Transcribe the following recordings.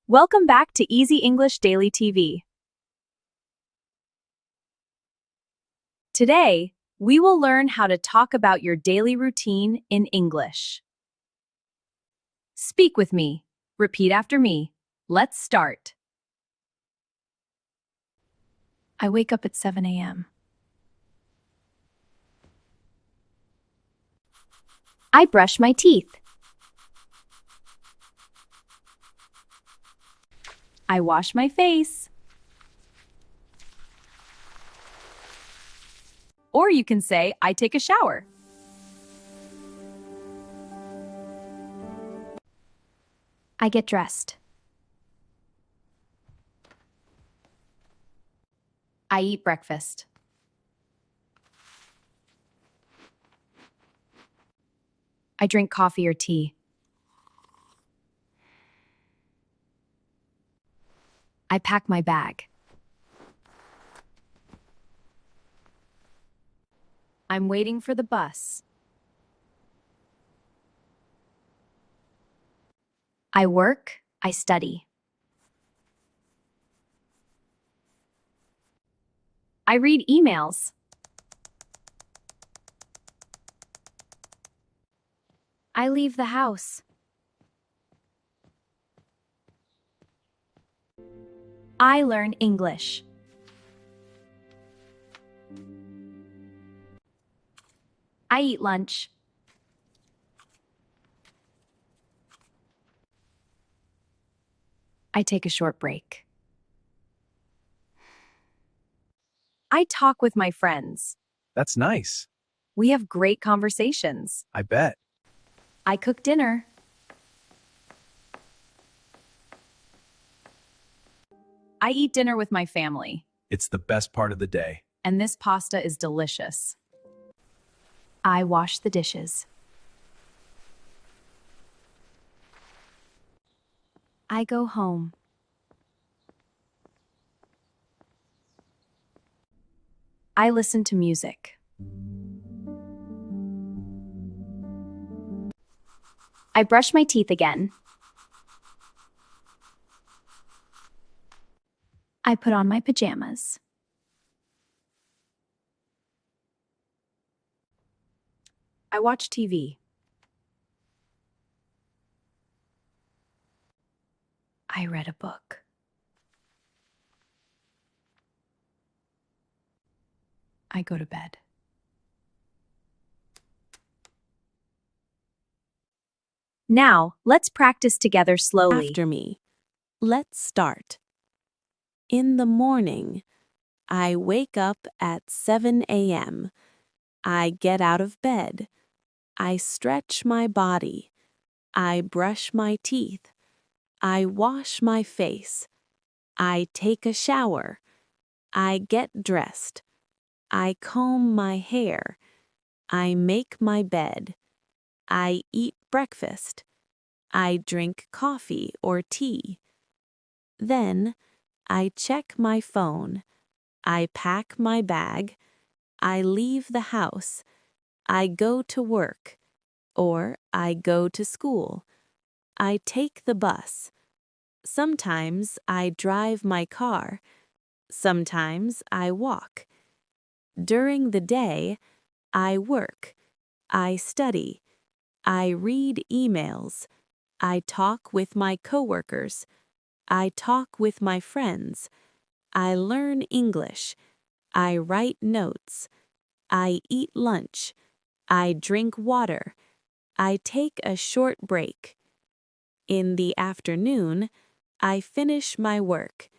Welcome back to Easy English Daily TV. Today, we will learn how to talk about your daily routine in English. Speak with me. Repeat after me. Let's start. I wake up at 7 a.m. I brush my teeth. I wash my face. Or you can say, I take a shower. I get dressed. I eat breakfast. I drink coffee or tea. I pack my bag. I'm waiting for the bus. I work, I study. I read emails. I leave the house. I learn English. I eat lunch. I take a short break. I talk with my friends. That's nice. We have great conversations. I bet. I cook dinner. I eat dinner with my family, It's the best part of the day. and this pasta is delicious. I wash the dishes. I go home. I listen to music. I brush my teeth again. I put on my pajamas. I watch TV. I read a book. I go to bed. Now, let's practice together slowly. After me. Let's start. In the morning, I wake up at 7 a.m. I get out of bed. I stretch my body. I brush my teeth. I wash my face. I take a shower. I get dressed. I comb my hair. I make my bed. I eat breakfast. I drink coffee or tea. Then, I check my phone. I pack my bag. I leave the house. I go to work. Or I go to school. I take the bus. Sometimes I drive my car. Sometimes I walk. During the day, I work. I study. I read emails. I talk with my coworkers. I talk with my friends. I learn English. I write notes. I eat lunch. I drink water. I take a short break. In the afternoon, I finish my work.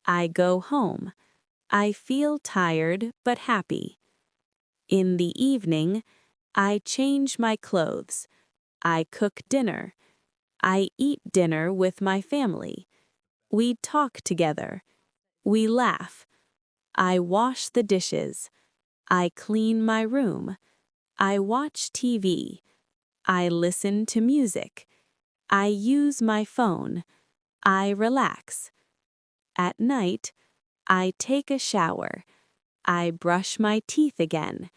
I go home. I feel tired but happy. In the evening, I change my clothes. I cook dinner. I eat dinner with my family. We talk together. We laugh. I wash the dishes. I clean my room. I watch TV. I listen to music. I use my phone. I relax. At night, I take a shower. I brush my teeth again.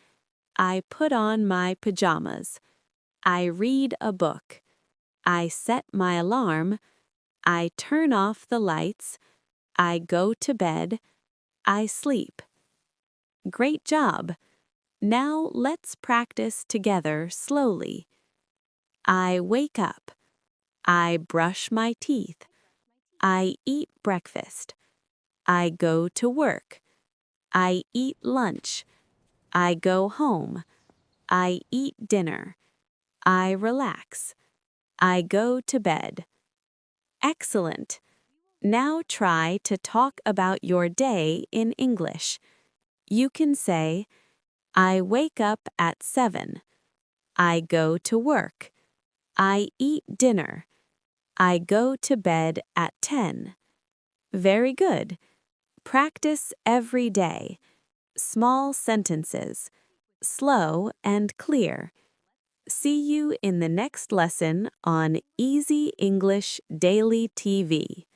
I put on my pajamas. I read a book. I set my alarm. I turn off the lights. I go to bed. I sleep. Great job! Now let's practice together slowly. I wake up. I brush my teeth. I eat breakfast. I go to work. I eat lunch. I go home. I eat dinner. I relax. I go to bed. Excellent! Now try to talk about your day in English. You can say, I wake up at 7. I go to work. I eat dinner. I go to bed at 10. Very good. Practice every day. Small sentences. Slow and clear. See you in the next lesson on Easy English Daily TV.